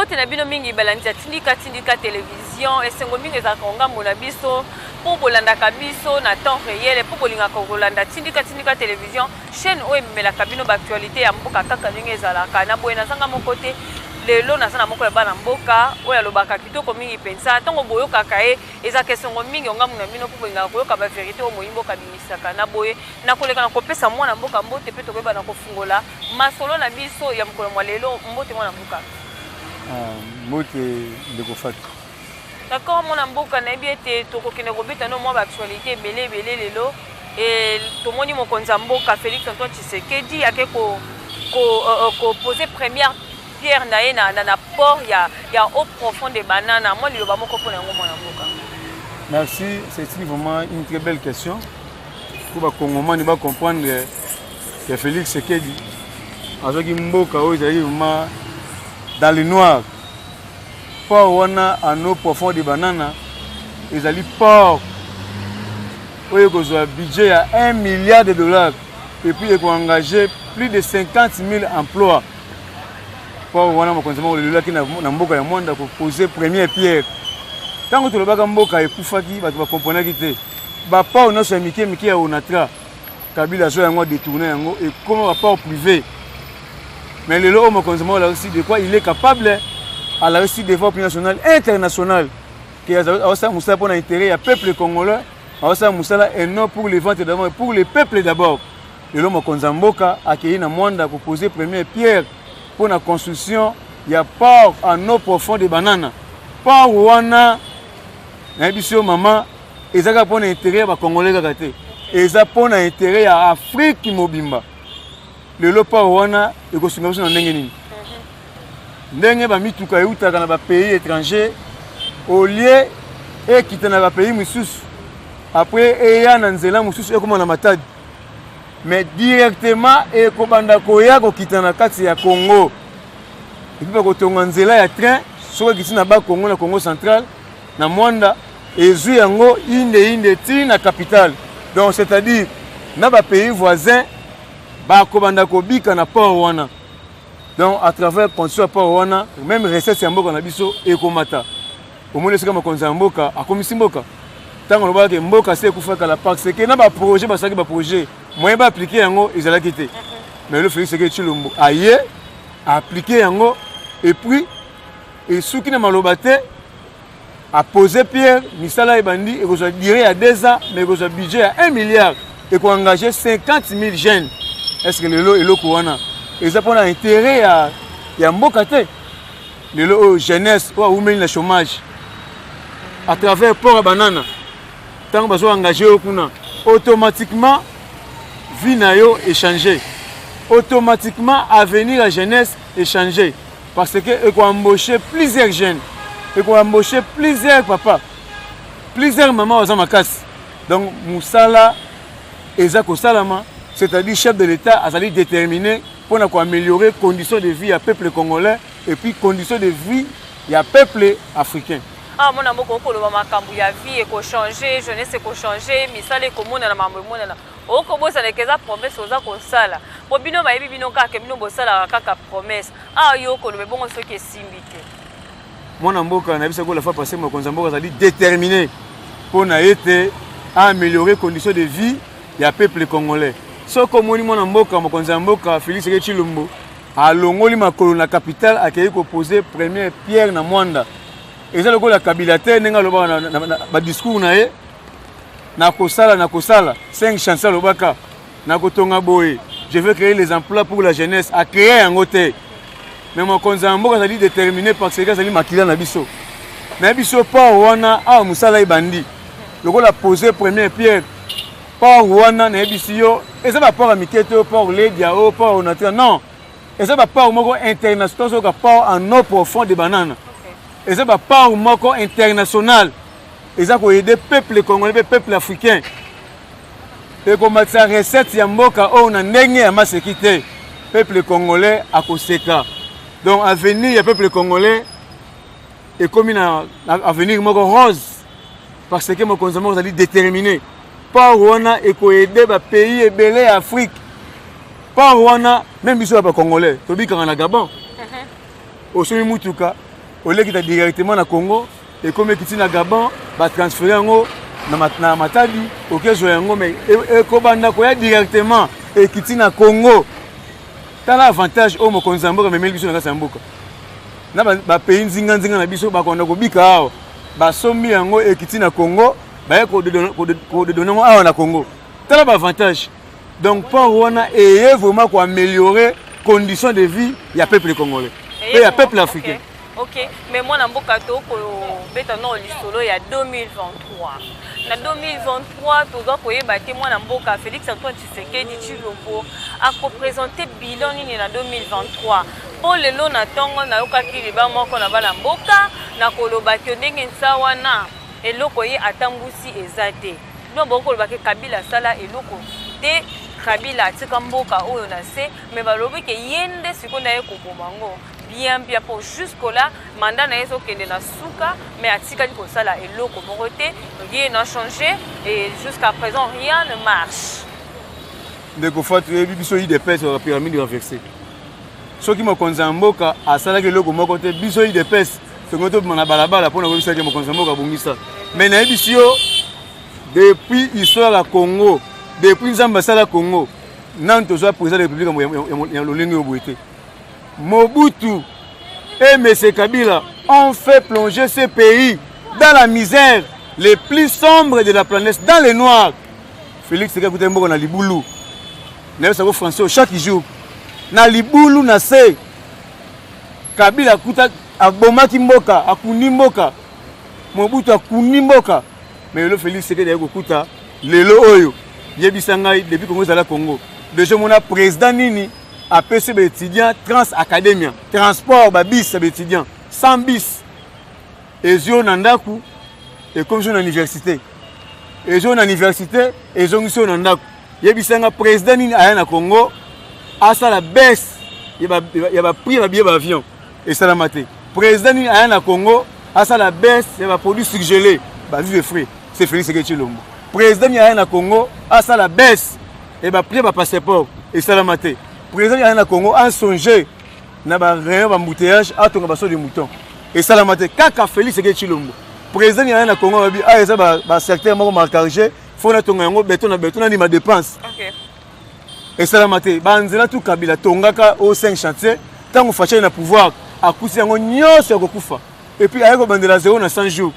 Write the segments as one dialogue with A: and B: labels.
A: mbote na bino mingi balandia tindika télévision esengo mingi za kongambo na biso pour bolanda kabiso na temps réel pour bolinga kolanda tindika télévision chaîne o emela kabino ba actualité ya mboka kaka ndenge ezalaka na boye na sanga mokote lelo na sana moko ya bana mboka oya lobaka kitoko mingi pensa tango boyoka kae eza kesongo mingi ongamu na bino pour bolinga koyoka ba vérité o moyimbo kabimisaka na boye na koleka na kopesa mwana mboka mbote pe tokoyeba na kofungola masolo na biso ya mokolo mwa lelo mbote mwana mboka
B: mbote ndeko fatu.
A: D'accord, mon amboka na biete to kokene kobeta no mwa ba actualité belé lelo et to moni mo konza mboka Félix Antoine Tshisekedi ake ko poser première pierre na port ya au profond de banana moi liloba moko pona ngo mon amboka.
B: Merci, c'est vraiment une très belle question. Pour ba Congolais ba comprendre que Félix Tshisekedi avec mboka o ezali vraiment dans le noir. Port wana en eau profonde de banana, ils allaient port où ils ont un budget à $1 milliard et puis ils ont engagé plus de 50 000 emplois. Port wana makonzama le laki na mboka ya mwanda pour poser première pierre. Tant que tu le baka mboka ekufaki ba comprendre kité. Ba port na so miki ya onatra. Kabila zo yango détourner yango et comme un port privé. Mais le lot makonzama là aussi de quoi il est capable à la réussite des développement national international qui a ça pour l'intérêt du peuple congolais, et non pour les ventes d'abord, pour le peuple d'abord. Et l'homme Konzamboka a accueilli na Mwanda pour poser première pierre pour la construction. Il y a port en eau profonde de bananes. Port wana, n'abisio maman, et ça pour l'intérêt des Congolais gâtés. Et ça pour l'intérêt à Afrique mobimba. Le lot port wana, et construction en n'engeni. Ndenge ba mituka eutaka na ba pays étranger au lieu et quitter na ba pays mususu après eya na nzela mususu ekoma na matadi mais directement e ko banda ko ya ko quitter na kati ya Congo et puis ko tonga nzela ya train soko kiti na ba Congo na Congo central na Mwanda ezu yango inde ti na capitale donc c'est-à-dire na ba pays voisins ba ko banda ko bika na port wana. Donc à travers construction par wana même recette ya mboka na biso ekomata au moins c'est comme konza mboka akomisi mboka tango loba ke mboka c'est kufaka la parce que na ba projet ba saki ba projet moyen ba appliquer yango ezala kité mais le Félix Tshisekedi Tshilombo aye appliquer yango et puis et souki na malobate a posé pierre misala ebandi et ko dire à 2 ans mais ko budget à 1 milliard et ko engager 50 000 jeunes est-ce que le lot wana et ça pour l'intérêt à mboka te le jeunesse ou même le chômage à travers port à banana tant que engagé au kuna automatiquement vie na yo échanger automatiquement avenir la jeunesse échanger parce que il faut embaucher plusieurs jeunes il faut embaucher plusieurs papas plusieurs mamans aux amakas donc musala ezako salama c'est-à-dire chef de l'État a allé déterminer pour améliorer les conditions de vie du peuple congolais et puis conditions de vie du peuple africain.
A: Ah, mon amour, quand on a changé la vie, et qu'on changer, jeunesse qu'on changer, mais ça les communes na mambo mona. O ko bosa les keza promesse oza ko sala. Po bino ba yebi bino ka ke bino bosala kaka promesse. Ah yo ko le bongo soki simbike.
B: Mon amour, quand on a vu ça la fois passée, mon konzamboka a dit déterminé pour na été améliorer les conditions de vie du peuple congolais. So comme mon mboka mokonza mboka Félix Tshilombo a longoli makolo na capitale accueilli ko poser première pierre na Mwanda. Et ça le la kabilate nenga loba na ba discours na ye na kosala 5 chansons lobaka na kotonga boye je veux créer les emplois pour la jeunesse à créer un hôtel. Mais mokonza mboka ça dit déterminé parce que ça dit makila na biso. Na biso pa wana a musala ibandi. Le la poser première pierre port wana na ebisio et ça va pas mikete port ledia au port onatra non et ça va pas moko international so ka port en eau profonde de banane et ça va pas moko international et ça ko aider peuple congolais peuple africain et comme ça recette ya mboka on a ndenge ya masekité peuple congolais a koseka donc avenir ya peuple congolais et comme na avenir moko rose parce que mon consommation va déterminer par wana et ko aider ba pays ebelé Afrique par wana même biso ba congolais to bika na Gabon au semi mutuka au lieu quitter directement na Congo et comme quitter na Gabon va transférer en na Matadi OK zo yango mais et ko banda ko ya directement et quitter na Congo t'as l'avantage au mokonzi mboka memeli biso na kasa mboka na ba pays nzinga na biso ba konda ko bika awo ba sombi yango et quitter na Congo ba ko de donner awa na Congo t'as l'avantage donc pour wana et vraiment ko améliorer conditions de vie ya peuple congolais et ya peuple africain.
A: OK, mais moi, je suis il y a 2023. En 2023, tu as Félix Antoine Tshisekedi Tshilombo a présenté le bilan en 2023. Pour le long, on a Kabila Sala et Loko de Kabila Tikamboka Oyonase, mais balobi ke yende sikondo ekobomango. Bien pour jusque-là, mandat na yeso kende na suka, mais atika di kosala eloko morote, rien n'a changé et jusqu'à présent rien ne marche.
B: Ndeko Fatou biso yi de pèse sur la pyramide renversée. Ce qui me konzamboka asala ke eloko mokote biso yi de pèse, c'est ngoto na balabala pour na kobisa ke mo konzamboka bungisa. Mais na ebisio depuis l'histoire la Congo, depuis Nzamba sala Congo, Nanto soit président de la République ya lolengo oboité. Mobutu et M. Kabila ont fait plonger ce pays dans la misère les plus sombres de la planète, dans le noir. Félix Tshisekedi Mboka na libulu. Na sako français chaque jour. Na libulu na se. Kabila kuta abomaki mboka, akuni mboka. Mobutu akuni mboka. Mais le Félix Tshisekedi kuta lelo oyo. Yebisa ngai depuis Congo zala Congo. Déjà mon président nini APC étudiants trans academia transport ba bis étudiants 100 bis et zo nandaku et comme zo na université et zo na université et zo ngiso nandaku yebisanga président ni aya na Congo asa la baisse il va prix ba billet avion et ça la maté président ni aya na Congo asa la baisse il va produits surgelés ba vivre frais c'est Félix Tshilombo président ni aya na Congo asa la baisse et va prix ba passeport et ça la maté président ya na Congo a songé na ba réunion ba embouteillage a tonga baso de mouton et ça la maté kaka Félix Tshilombo président ya na Congo bi a eza ba secteur moko marquage faut na tonga yango béton na ni ma dépense OK et ça la maté ba nzela tout Kabila tongaka au 5 chantiers tango faché na pouvoir akusi yango nyonso ko kufa et puis ayeko bandela 0 na 100 jours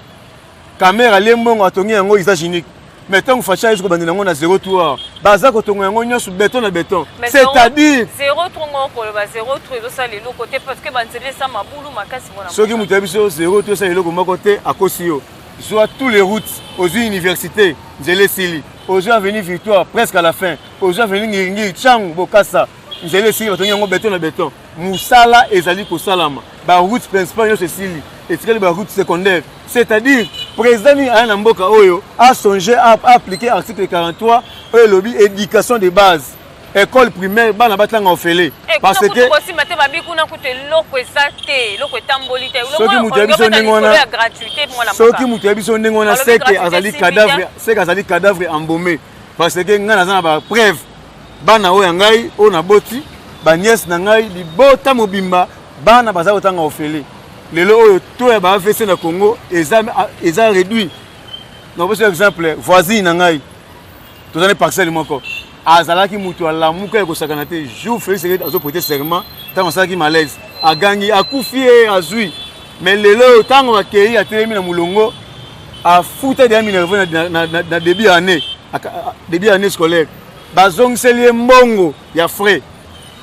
B: caméra lembongo atongi yango usage unique. Mais tant que Facha est bandé na 0 tour, baza ko tongo yango nyosu béton na béton. C'est-à-dire
A: 0 trongo ko ba 0 tour ça les côté parce que banzele ça mabulu makasi bona.
B: Ce qui mutabiso 0 tour ça les côté à Kosio. Soit tous les routes aux universités, Nzele Sili, aux avenue Victoire presque à la fin, aux avenue Ngiringi, Chang, Bokassa, Nzele Sili ba tongo yango béton na béton. Musala ezali ko salama. Ba route principale yo c'est Sili et c'est ba route secondaire. C'est-à-dire président ni a mboka oyo a songé à appliquer article 43 et lobby éducation de base école primaire bana batanga ofele parce que
A: aussi maté babi kuna kuté loko ezate loko tambolité
B: loko mutabiso ndengona gratuité pour la soki mutabiso ndengona seke azali cadavre embaumé parce que ngana za ba preuve bana oyo ngai o na boti ba nièce na ngai libota mobimba bana baza kotanga ofele lelo oyo to ya ba AVC na Congo eza réduit. Donc par exemple voisin na ngai to zane parcelle moko azalaki mutu ala muka ya kosakana te jour Félix Tshisekedi azo prêter serment tant ça qui malaise agangi akufi azui mais lelo tango akei atelemi na mulongo a futa de minerve na début année scolaire bazongiseli mbongo ya frais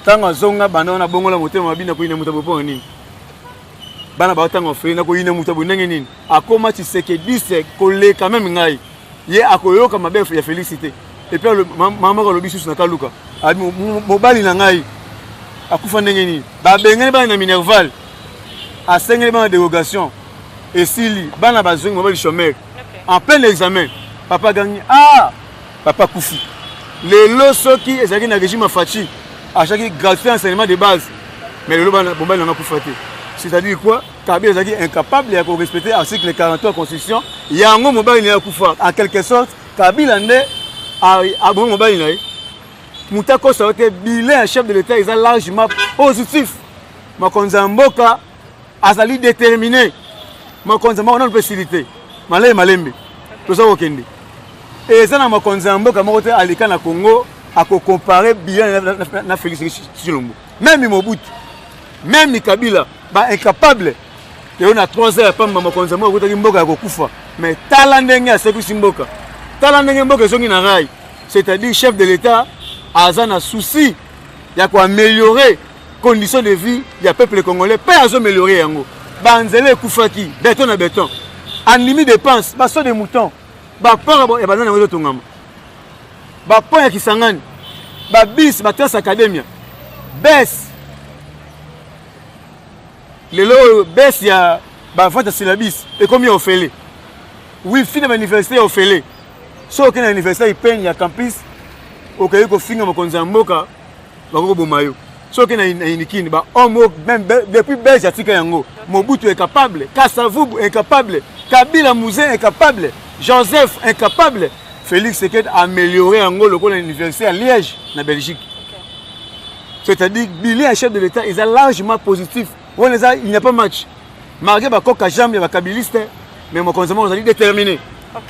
B: tango azonga bana na bongo la motema mabina ko ina mutabo po nini bana ba tanga ofeli na ko ina mutabo ndenge nini akoma Tshisekedi se collé quand même ngai ye akoyoka mabe ya félicité et puis le maman ko lobi susu na kaluka abi mobali na ngai akufa ndenge nini ba bengeni ba na minerval a sengeli ba dérogation et sili bana ba zongi mobali chômeur en plein examen papa gagné papa kufi lelo soki ezaki na régime Fachi à chaque gratuit enseignement de base mais le mobali na kufa te. C'est-à-dire quoi? Kabila est incapable de respecter l'article 43 de la Constitution. Il y a un mobile qui est en quelque sorte. Kabila a bon mobile. Moutako ça a été bilan chef de l'État, il est largement positif. Makonza Mboka, azali déterminé mokonzi moko na facilité malai malembe toza kokende eza na mokonzi ya mboka moko te alika na Congo akocompare bilan na Félix Tshilombo même Mobutu même Kabila ba incapable te na 3 heures pamba mokonzi moko kotaki mboka ya kokufa mais tala ndenge asekisi mboka tala ndenge mboka ezongi na rai c'est-à-dire chef de l'État aza na souci ya koaméliorer conditions de vie ya peuple congolais pe azoaméliorer yango banzele ekufaki béton na béton andimi dépense baso de mouton bapora ya banana yango ezotongama bapo ya Kisangani babis batrace academia bes lelo bes ya bavante ya syllabus ekomi ya ofele wifi na bauniversité ya ofele so okende na université ipeni ya campus okei kofinga mokonzi ya mboka bakokoboma yo so okende na inikini bahomme même depuis bes ya tika yango Mobutu incapable, Kasavubu incapable, Kabila Mouzin incapable, Joseph incapable, Félix Tshisekedi a amélioré Angola à l'université à Liège, en Belgique. Okay. C'est-à-dire que le bilan chef de l'État est largement positif. Il n'y a pas match. Malgré que Jambe est kabiliste, mais mon consommation est déterminé.
A: Ok.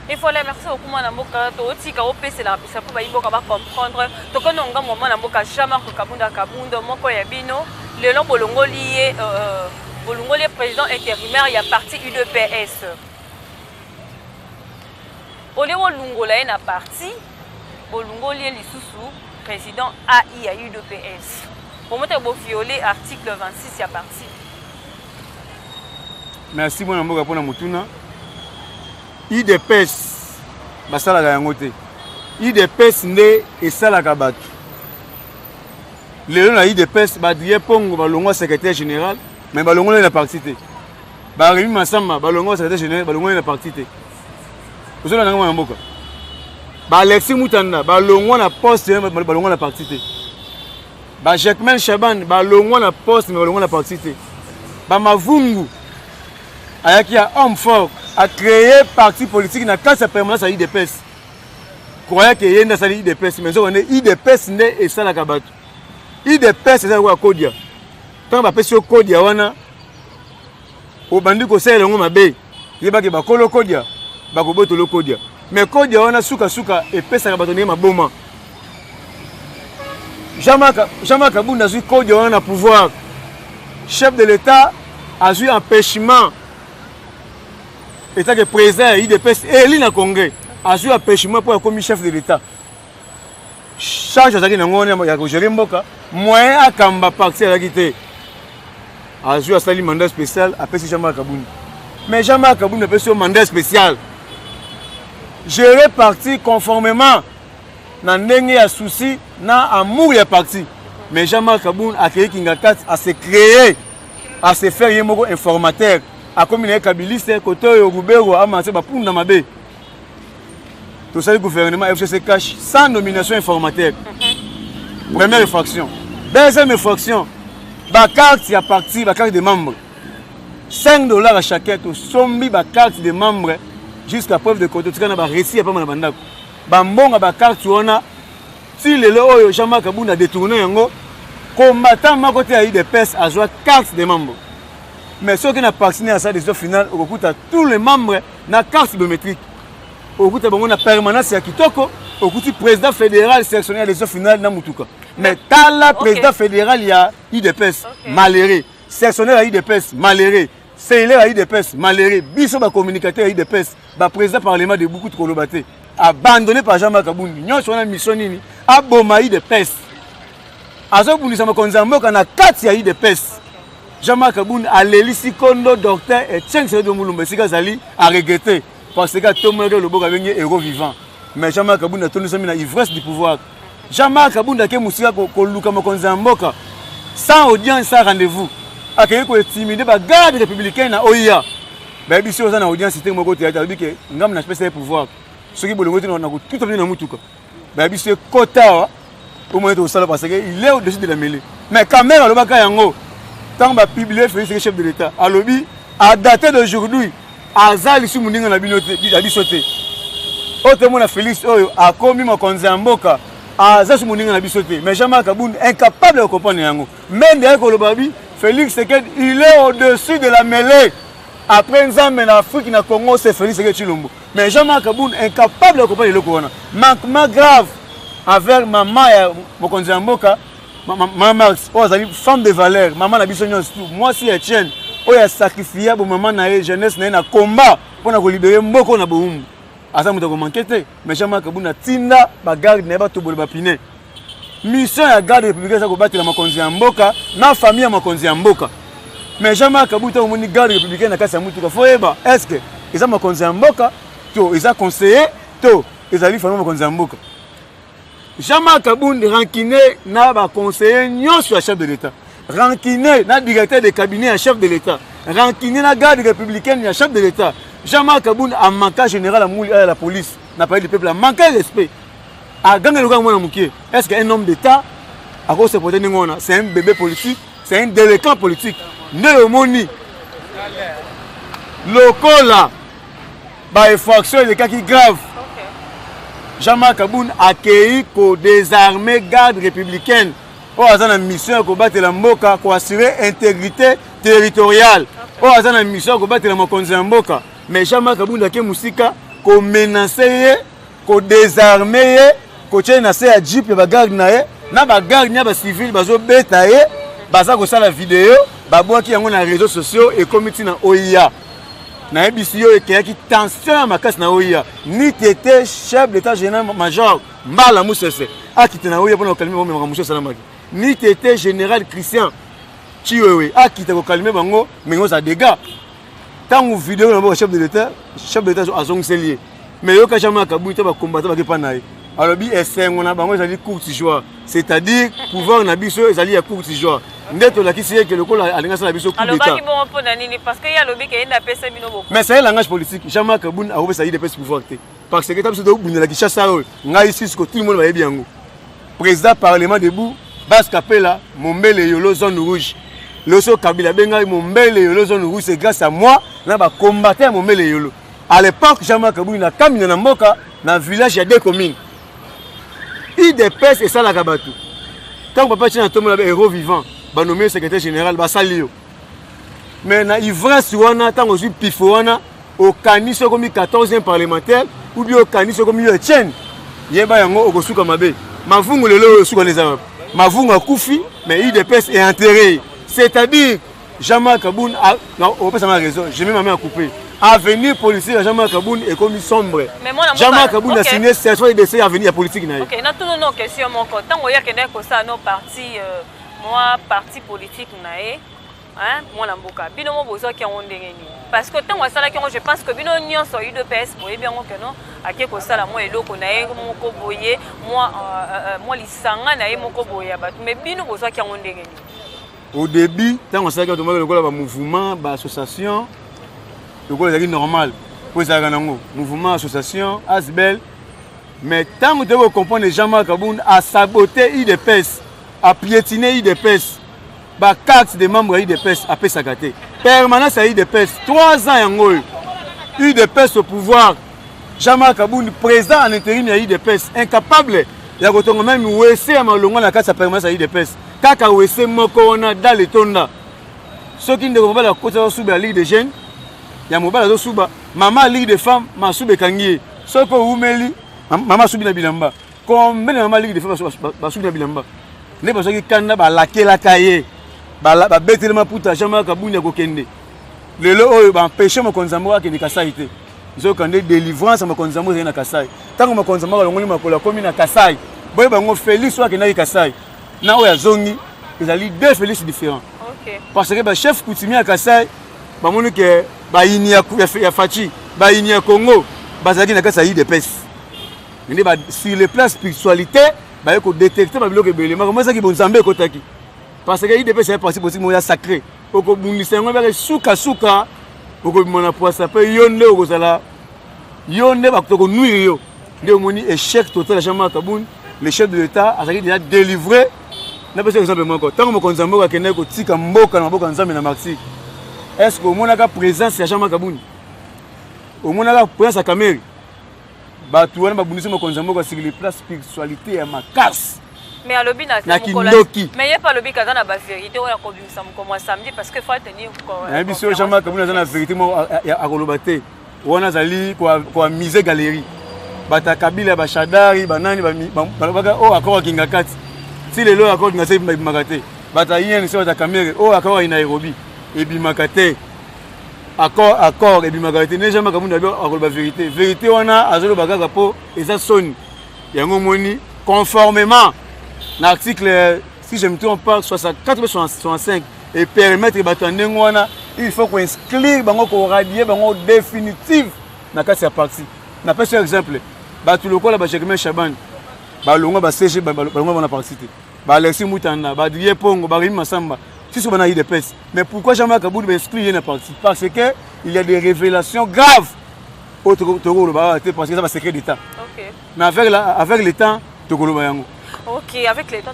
A: Il faut les merci beaucoup à Namoka, Totika, OPC, la piste pour comprendre. Tokono nga moment Namoka Jama Kabunda Kabunda, Moko Yabino, le nom Bolongo lié, Bolongo lié président intérimaire, il y a parti UDPS. Olewo Lungo la na parti, Bolongo lié Lissousou, président AI à UDPS. Pour moi, tu as violé l'article 26, il y a parti.
B: Merci beaucoup Namoka pour Namutuna. IDPS basalaka yango te IDPS nde esalaka bato lelo na IDPS badrie pongo balongwa secrétaire général mais balongwa na parti te baremi masamba balongwa secrétaire général balongwa na parti te ozola nanga na mboka ba Alexis Mutanda balongwa na poste balongwa na parti te ba Jacquemain Chaban balongwa na poste mais balongwa na parti te ba Mavungu ayaki a homme fort a créé parti politique dans sa permanence à IDPS. Croyez que y a une salle IDPS, mais on est IDPS et ça la kabat. IDPS c'est ça quoi Kodia. Quand on va passer au Kodia wana, au bandi ko sait le ngoma be. Il va que ba kolo Kodia, ba ko boto lo Kodia. Mais Kodia wana suka et pesa ka batonner ma boma. Jamais Kabunda a eu Kodia wana pouvoir. Chef de l'État a eu empêchement. État que président IDPS et l'île Congrès a eu empêchement pour comme chef de l'État. Charge à ya gérer mboka moyen à kamba parti à la guité. A eu un mandat spécial après Jean-Marc Kabunda. Mais Jean-Marc Kabunda peut un mandat spécial. Gérer parti conformément na ndenge ya souci na amour ya parti. Mais Jean-Marc Kabunda a créé Kingakat à se créer à se faire yemoko informateur. A comme les kabilistes, côté Rubero, a massé Bapounda Mabé. Tout ça, le gouvernement FCC cache sans nomination informateur. Première infraction. Deuxième infraction, la carte à parti, la carte des membres. $5 à chacun, tout sombi la carte des membres jusqu'à preuve de côté. Tu as réussi à pas mal de Bambon à carte, on a. Si le loyo Jean-Marc Kabunda a détourné un go, combattant ma côté à IDPS a joué carte des membres. Mais ceux qui n'ont pas participé à ça, décision finale, on écoute à tous les membres na carte biométrique. On écoute à la permanence à Kitoko, on écoute le président fédéral sélectionné à décision finale na Mutuka. Mais tala président fédéral il y a IDPS malheureux, sélectionné à IDPS malheureux, sélectionné à IDPS malheureux, biso ba communicateur à IDPS, ba président parlement de beaucoup de Kolobaté, abandonné par Jean-Marc Kabunda. Nous sommes en mission nini, aboma IDPS. Azo bunisa makonzambo kana kati ya IDPS. Jean-Marc Kabunda a l'élisi Kondo, docteur et Tcheng Seydou Moulumbe, Sika Zali a regretté parce que Thomas le Boga venu héros vivant. Mais Jean-Marc Kabunda a tenu sa ivresse du pouvoir. Jean-Marc Kabunda qui est Moussika Koluka Mokonzamboka sans audience, sans rendez-vous. A créé qu'on intimidé par garde républicain na OIA. Ben ici on a audience c'était mon côté à dire que ngam na espèce de pouvoir. Ceux qui bolongo na tout à fait na mutuka. Ben ici quota au moins au sala parce que il est au-dessus de la mêlée. Mais caméra le baka yango. Tant que publié Félix chef de l'État, à lobby, à dater d'aujourd'hui, à Zali sous Mouninga na binoté, à bisoté. Autrement, à Félix a commis mon Konzamboka, à Zali sous Mouninga na bisoté. Mais Jean-Marc Kabunda incapable de comprendre yango. Même derrière Kolobabi, Félix Tshisekedi, il est au-dessus de la mêlée. Après Nzambe en Afrique, na Congo, c'est Félix Tshisekedi Tshilombo. Mais Jean-Marc Kaboun, incapable de comprendre le Corona. Manquement grave avec maman et Mokonzi Mboka, maman Marx, femme de valeur, maman na biso nyonso. Moi si Etienne, il a sacrifié pour maman na jeunesse na combat pour libérer Mboko na Boum. Asa muta ko manquete, mais Jean-Marc Kaboun na tinda ba garde na ba to bole ba pine. Mission ya garde républicaine ça ko battre la Mokonzi Mboka, na famille ya Mokonzi Mboka. Mais Jean-Marc Kaboun ta omoni garde républicaine na kasa mutu ka foeba. Est-ce que ils ont Mokonzi Mboka, to ils ont conseillé, to ils ont famille Mokonzi Mboka. Jean-Marc Kaboun rankiné na ba conseiller nyonso à chef de l'État. Rankiné na directeur de cabinet à chef de l'État. Rankiné na garde républicaine à chef de l'État. Jean-Marc Kaboun a manqué général à la police, n'a pas eu de peuple, a manqué de respect. A gagné le gouvernement moukié. Est-ce qu'un homme d'État a cause de porter n'ingona, c'est un bébé politique, c'est un délinquant politique. Néomoni. Lokola. Ba effraction de cas qui grave. Jean-Marc Kaboun a accueilli pour désarmer garde républicaine. Pour avoir une mission pour battre la Mboka, pour assurer l'intégrité territoriale. Pour avoir une mission pour battre la Mokonzi Mboka. Mais Jean-Marc Kaboun a Moussika, pour menacer, pour désarmer, pour menacer à Jeep, pour garde naé, na ba garde na ba civil, bazo betaye, baza ko sala vidéo, ba boa ki yango na réseaux sociaux et comité na OIA. Na ebisio et qui tension ma casse na OIA. Ni tété chef d'état général major Mbala Moussese. A quitté na OIA pour nous calmer mon Moussese Salamaki. Ni tété général Christian Chiwewe. A quitté ko calmer bango mais on ça dégâts. Tant ou vidéo na chef de l'état a son lié. Mais yo ka Jean-Marc Kaboun ta ba combattre ba kepa naé. Alors bi essaye on a bango ça dit court joie. C'est-à-dire pouvoir na biso ezali ya court joie. Ndeto la kisi que le col alinga ça la biso coup d'état.
A: Alors ba bon pour nani parce que ya lobi ke enda pesa bino beaucoup.
B: Mais c'est un langage politique. Jean-Marc Kaboun a obéi ça de pesa pouvoir té. Parce que tape de bundela ki chassa nga ici ce que tout le monde va bien ngo. Président parlement debout Bas Kapela Mombele yolo zone rouge. Loso Kabila benga Mombele yolo zone rouge c'est grâce à moi na ba combattre Mombele yolo. À l'époque Jean-Marc Kaboun na kamina na mboka na village ya deux communes. IDPS et ça la Kabatu. Quand papa tient un tombe là héros vivant, ba nommé secrétaire général ba salio. Mais na ivresse wana tant aussi pifo wana au caniso comme 14e parlementaire ou bien au caniso comme Etienne. Yeba yango okosuka mabe. Mavungu lelo osuka les arabes. Mavungu akufi mais IDPS est enterré. C'est-à-dire Jean-Marc Kaboun a non, on peut ça ma raison, j'ai mis ma main à couper. Avenir policier Jean-Marc Kaboun est comme sombre. Jean-Marc Kaboun a signé cette fois de avenir politique na.
A: OK, na tout non question mon compte. Tant oya kende ko ça non parti moi parti politique naé. Hein, moi na mboka. Bino mo bozo ki on ndengeni. Parce que tant ça là que je pense que bino nyonso UDPS boye bien que non ake ko sala moi eloko naé moko boye moi lisanga naé moko boye ba. Mais bino bozo ki on ndengeni.
B: Au début, tant ça que tout le monde mouvement, association le normal pour ça mouvement association Asbel mais tant que vous comprenez Jean-Marc Kaboun a saboté IDPS a piétiné IDPS ba carte des membres IDPS a fait sagaté permanence à IDPS 3 ans yango IDPS au pouvoir Jean-Marc Kaboun président en intérim à IDPS incapable ya kotonga même wese amalongo na carte sa permanence à IDPS kaka wese moko ona dans le tonda ceux qui ne comprennent pas la côté sous la Ligue des jeunes ya mobala do suba mama ligue de femmes ma sube kangié soko umeli mama subi na bilamba combien de mama ligue de femmes ba subi na bilamba ne ba soki kanda ba lakela kaye ba betele maputa Jean-Marc Kaboun ya kokende lelo oyo ba empêcher mo konzambo ke ni Kasai te zo kande délivrance mo konzambo na Kasai tango mo konzambo longoli makola komi na Kasai boye bango Félix wa ke na Kasai na oya zongi ezali deux Félix différents. OK parce que ba chef coutumier à Kasai ba monu ke ba ini ya Fachi ba ini ya Congo bazaki na kasa IDPS ndé ba sur le plan spiritualité ba ko détecter ba biloko belé ma comment ça ki bonzambe kotaki parce que IDPS est parti politique moya sacré oko bungisa ngo ba suka oko mona poisa pe yonde oko sala yonde ba ko nuire yo ndé moni échec total Jean-Marc Kaboun le chef de l'état a déjà délivré na pas exemple moko tant mo konzambo ka kende ko tika mboka na mboka nzambe na maxi. Est-ce que au moins la présence de Jean-Marc Kaboun au moins la présence à Kameri ba tuwana ba bunisi mo konzambo ko sur les places spiritualité ya makas
A: Mais alobi na
B: kindoki.
A: Mais y'a pas alobi kaza na ba vérité ou ya kobimisa moko samedi parce que faut tenir quoi.
B: Na biso Jean-Marc Kabunda na vérité mo akolobate. Wana zali kwa mise galerie. Bata Kabila ba Shadari banani ba o akora kinga kati. Si lelo akora kinga se makate. Bata yeni se bata kamere o akora ina Nairobi et bimakate. Accord et bimakate ne jamais Kabunda akoloba vérité. Vérité wana azolo bagaka po eza soni. Yango moni conformément l'article, si je me trompe pas, 64 ou 65, et permettre il faut qu'on inscrire qu'on radie définitif dans la partie. On a pas un exemple. Tout le cas, Jérôme Chaban, Balonga va sécher, Balonga va participer. Alexis Moutana, Badrié Pongo, Barim Massamba, si ce n'est pas de peste. Mais pourquoi jamais Kaboul va inscrire dans la partie? Parce qu'il y a des révélations graves au Togo, parce que c'est un secret d'État. Mais avec le temps, Togo,
A: ok, avec les temps,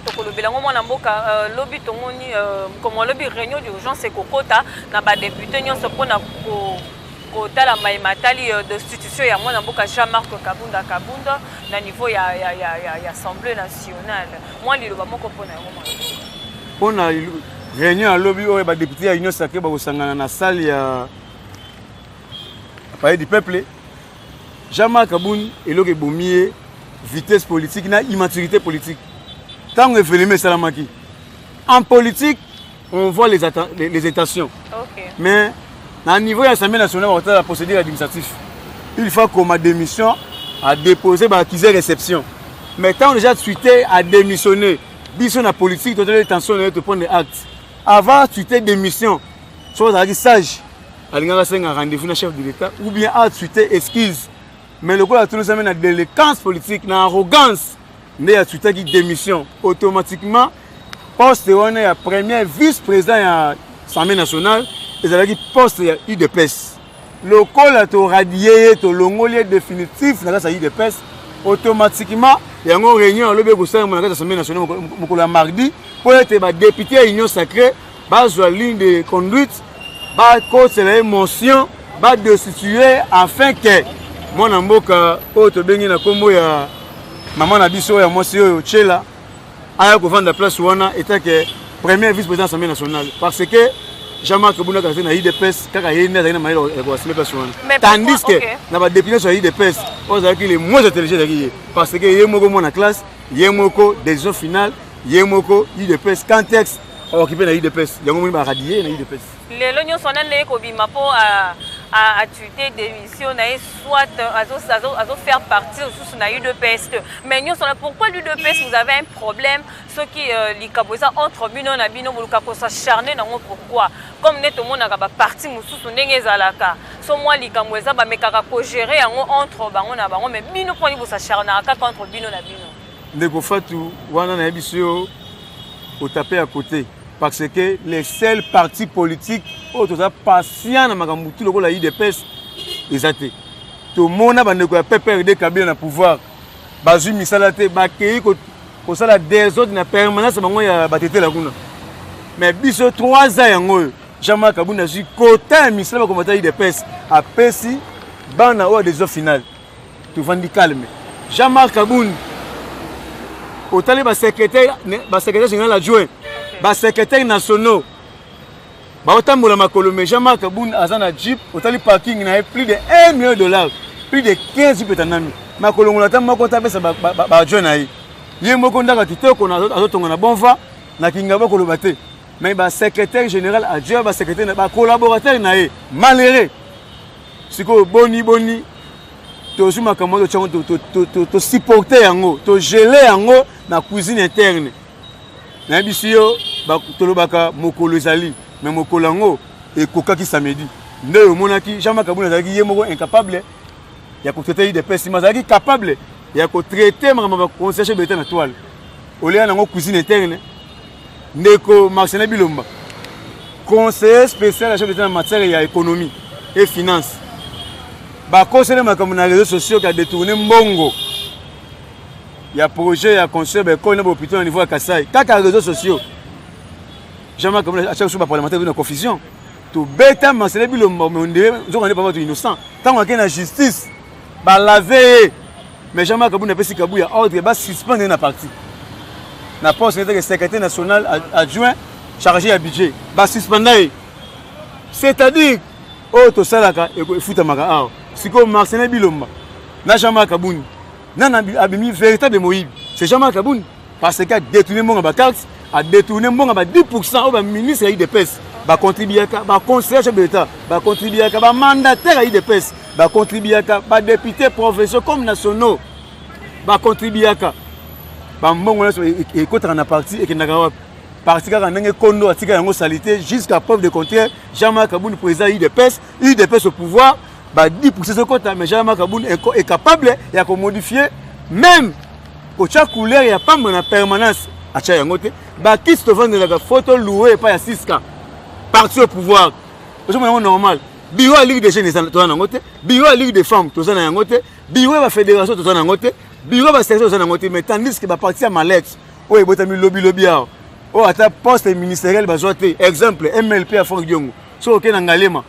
A: lobby comme lobby réunion d'urgence et kokota, n'a pas député, nous sommes pour la matali d'institution, il y a moi Jean-Marc Kabunda, na niveau il y a Assemblée nationale. Moi, il y a
B: on a réunion à lobby, il y a député à l'Union sacrée, dans la salle, il y a du peuple. Jean-Marc Kabunda et l'autre est vitesse politique, immaturité politique. Tant que vous Salamaki. En politique, on voit les intentions. Okay. Mais à niveau de l'Assemblée nationale, on a la procédure administrative. Il faut qu'on ait démission à déposer l'accusé réception. Mais tant déjà suité à démissionner, bisson la politique, tu as l'intention de prendre des actes. Avant de suiter démission, soit sage, à un rendez-vous le chef de l'État, ou bien à suiter esquisse. Mais le coup a toujours une délinquance politique, une arrogance, il y a suite qui démission automatiquement. Poste on est premier vice-président de l'Assemblée nationale, et ça veut poste IDPS. Le col a été radié, le longolier définitif dans l'IDPS. Automatiquement, il y a une réunion à l'Assemblée nationale mardi pour être député à l'Union sacrée, base la ligne de conduite, cause de l'émotion, destituer afin que mon amboka oto bengi na kombo ya maman na biso ya mosi oyo Chela aya ko vendre place wana état que premier vice-président de l'Assemblée nationale parce que Jean-Marc Kabunda ka na IDPS kaka yenda na mailo ya ko assumer place wana tandis que na ba député sur IDPS on a que les moins intelligents derrière parce que yemoko mona classe yemoko décision finale yemoko IDPS contexte occupé na IDPS yango moni ba radier na IDPS
A: lelo nyo sona ne ko bima po à tuer démission, soit à faire partie sous l'UDPS. Mais nous sommes pourquoi l'UDPS vous avez un problème, ce qui est entre Bino et Bino, vous s'acharner dans pourquoi. Comme nous tout le monde a parti sous Nengezalaka, so moi l'Ikamoza, mais kako gérer entre Bango et Bango, mais Bino pour vous s'acharner contre Bino et Bino.
B: Ndeko Fatou, wana na ebisio au taper à côté. Parce que les seuls partis politiques qui sont patients dans la IDPS, ils ont été. Tout le monde a été PPRD Kabila dans le pouvoir. Bazu Misalate, Bakei, pour ça, des autres na permanence, il y a battu la Gouna. Mais biso 3 ans, Jean-Marc Kabunda a dit côté Misalate comme IDPS, à Pessi, Bana ou des offres finales. Tout le monde calme. Jean-Marc Kabunda, au talib secrétaire général adjoint. Bas secrétaire national, Baotambola Makolome, Jean-Marc Kabunda Azana Jeep, au tali parking, il y a plus de $1 million, plus de 15 Jeep étanami. Makolome la tama kota besa ba journée. Yemoko ndaka kitoko na azotonga na bonva na kingaba kolobate. Mais ba secrétaire général adjoint, ba secrétaire ba collaborateur na ye malheureux. Siko boni to suma kamoto chango to supporter yango, to geler yango na cuisine interne. Na bisio ba tolobaka mokolo ezali mais mokolo yango ekokaki samedi nde omonaki Jean-Marc Kabunda azalaki ye moko incapable ya kotraiter IDPS azalaki capable ya kotraiter makambo conseiller chef de l'État na toile olia nango cuisine interne ndeko Marcelin Bilomba conseiller spécial à chef de l'État en matière ya économie et finance ba conseiller makambo na réseaux sociaux qui a détourné mbongo. Il y a un projet à construire des écoles au niveau de Kassai. Quand les réseaux sociaux, Jean-Marc Kabunda a cherché parlementaire de confusion. Tout bête, Marcelin Bilomba, on n'est pas innocent. Tant qu'on a la justice, la veille, mais Jean-Marc Kabunda a fait ordre, il va suspendre la partie. na poste le secrétaire national adjoint chargé à budget ba suspendé. C'est-à-dire to salaka e futa maka a siko Marcelin Bilomba na Jean-Marc Kabouni na abimi véritable Moïse c'est Jean-Marc Kabouni parce qu'il a détourné mon carte a détourné mon 10% au ministre IDPS ba contribuer ba conseiller chef de l'État ba contribuer ba mandataire IDPS ba contribuer ba député professeur comme nationaux ba contribuer ba mbongo et contre na parti et que na parti kaka ndenge kondo atika yango salité jusqu'à preuve de contraire. Jean-Marc Kabouni président IDPS au pouvoir ba 10% ce côté mais Jean-Marc Kabouni est capable ya ko modifier même au cha couleur ya pas en permanence a cha yango te ba kiste vendre la photo louer pas ya 6K parti au pouvoir c'est normal. Bureau à Ligue des jeunes to na ngote bureau à Ligue des femmes to na yango te bureau ba fédération to na ngote bureau ba section to na ngote mais tandis que ba parti à Malex o e botami lobby a oh ata poste ministériel bazote exemple MLP à Franck Diongo so ok na Ngalema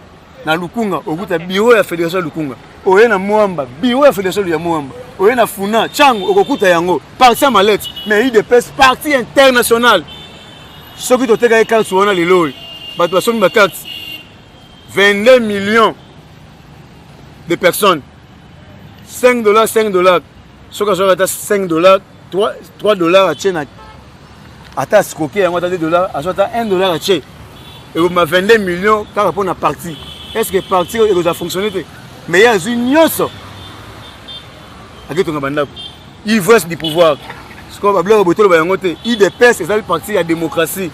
B: na Lukunga okuta bureau ya fédération Lukunga oye na Mwamba bureau ya fédération ya Mwamba oye na Funa Chango okokuta yango parti à Malet mais IDPS parti international ce qui toteka e carte wana lelo bato basomi ba carte 22 millions de personnes $5 so ka so 5 $, 3 $ à Tchèque ata skoké yango ata $2 azota $1 à Tchèque et on m'a 22 millions par rapport à parti est-ce que parti il a fonctionné mais il y a une nyonso aketonga bandako ivresse du pouvoir ce qu'on va bleu botolo ba yango te IDPS c'est le parti à démocratie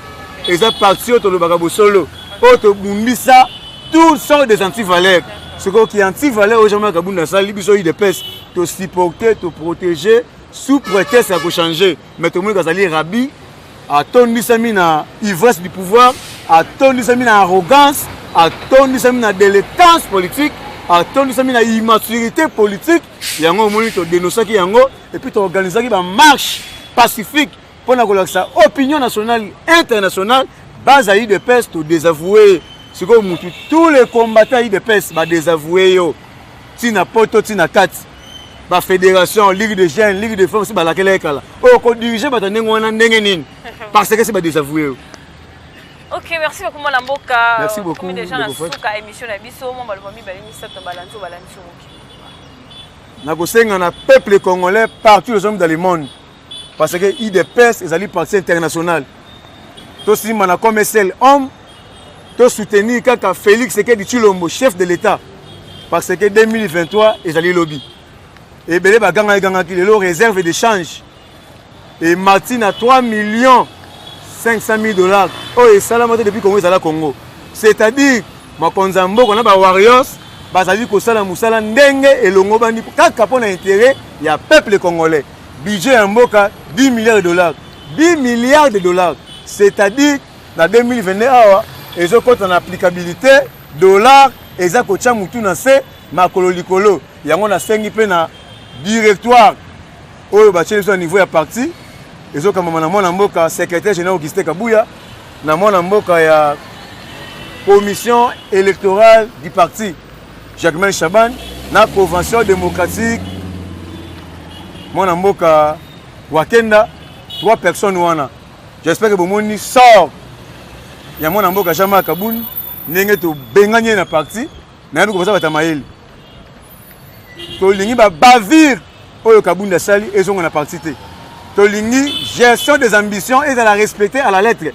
B: et ça parti auto le bagabo solo auto bumbisa tout sont des anti-valeurs ce qui est anti-valeur au Jean-Marc Kabouni ça libiso IDPS te supporter te protéger sous prétexte à changer mais tout le monde kazali rabi a tondi sami na ivresse du pouvoir a tondi sami na arrogance a tondi sami na délétance politique a tondi sami na immaturité politique yango moni to dénoncer yango et puis to organiser ba marche pacifique pour na kolakisa opinion nationale internationale base à IDPS to désavouer ce que mutu tous les combattants IDPS ba désavouer yo tina poto tina kat ba fédération ligue de jeunes ligue de femmes si ba laquelle kala o ko diriger ba ndenge wana ndenge nini parce que c'est pas désavoué.
A: Ok, merci beaucoup mon Mboka.
B: Merci beaucoup.
A: Comme déjà na suka émission na biso mo balbomi balini sato balanzo balanzo.
B: Na kosenga na peuple congolais partout les hommes dans le monde parce que IDPS est allé parti international. To si mana comme seul homme to soutenir kaka Félix Tshisekedi Tshilombo chef de l'État parce que 2023 est allé lobby. Et belé ba ganga ki le réserve d'échange. Et Martine a 3 500 000 $. Oh, et ça, depuis Congo, c'est la Congo. C'est-à-dire, ma konzambo, on a des warriors, basali ko sala musala ndenge et longo bandi kaka pona intérêt, il y a peuple congolais. Budget en Mboka 10 milliards de $. 10 milliards de $. C'est-à-dire, dans 2022, ils ont compte en applicabilité, dollars, et ça, kocha mutu na se, makolo likolo. Il y a un 5 peu na directoire. Oh, bah, au niveau de parti. Et so kama na mboka secrétaire général Augustin Kabouya na mboka ya commission électorale du parti Jacquemain Chaban na convention démocratique mona mboka Wakenda 3 personnes wana j'espère que bomoni sort ya mona mboka Jean-Marc Kabouni ndenge to benganye na parti na yako basa batamayeli to lingi ba bavir oyo Kabouni da sali ezonga na parti te Tolingi, gestion des ambitions et de la respecter à la lettre.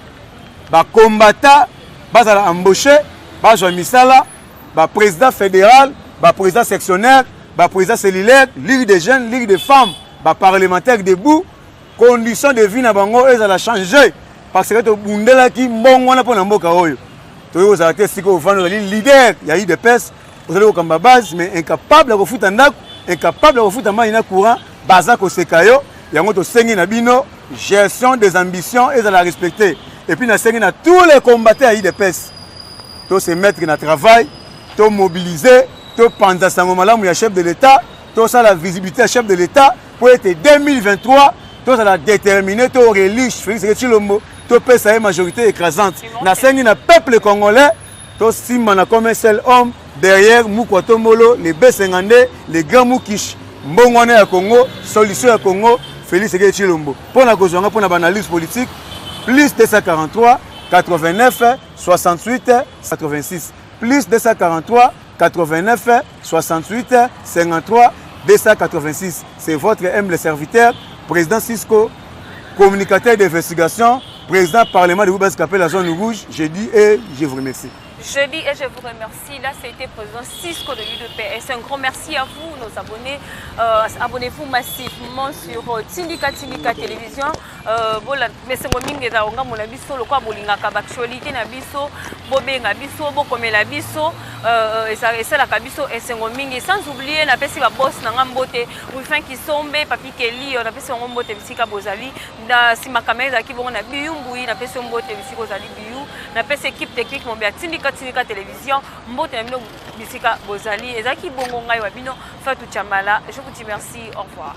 B: Ba combattant, bas à embaucher, bas Jean Misala, ba président fédéral, ba président sectionnaire, ba président cellulaire, ligue des jeunes, ligue des femmes, ba parlementaire debout, conditions de vie na bango et ça a changé parce que to bundela ki mbongo wana pona mboka oyo. Toyo za te siko vendre leader, il y a eu des pes, vous allez au kamba base mais incapable de refuta ndako, incapable de refuta maina courant, baza ko sekayo. Yango to sengi na bino gestion des ambitions et de la respecter et puis na sengi na tous les combattants à IDPS to se mettre na travail to mobiliser to penser sango malamu ya chef de l'État to ça la visibilité à chef de l'État pour être 2023 to ça la déterminer to relige Félix Tshilombo to pesa une majorité écrasante na sengi na peuple congolais to simana comme un seul homme derrière Mukwato Molo les B52 les grands Mukish mbongwana ya Congo solution ya Congo Félix Sekedi Tshilombo. Pour la cause, pour la analyse politique, plus 243 89 68 86. Plus 243 89 68 53 286. C'est votre humble serviteur, président Cisco, communicateur d'investigation, président parlement de Boubès Capel, la zone rouge. Je dis et je vous remercie.
A: Je dis et je vous remercie. Là, c'était président Cisco de l'UDPS. Un grand merci à vous, nos abonnés. Abonnez-vous massivement sur Tindika Télévision. Mais c'est moi qui ai mon abisso, le quoi bolinga kabaktualité nabisso, bobé nabisso, bokome nabisso, et ça la kabisso et c'est moi mingi. Sans oublier na pesi ba boss na ngambote, Rufin qui sombe, papi Kelly, na pesi ngambote bisika bozali, na si ma caméra qui bon na biumbu, na pesi ngambote bisika bozali biu, na pesi équipe technique mon bien Tindika Télévision, mbote na bino bisika bozali, ezaki bongo ngai wa bino Fatou Chamala. Je vous dis merci, au revoir.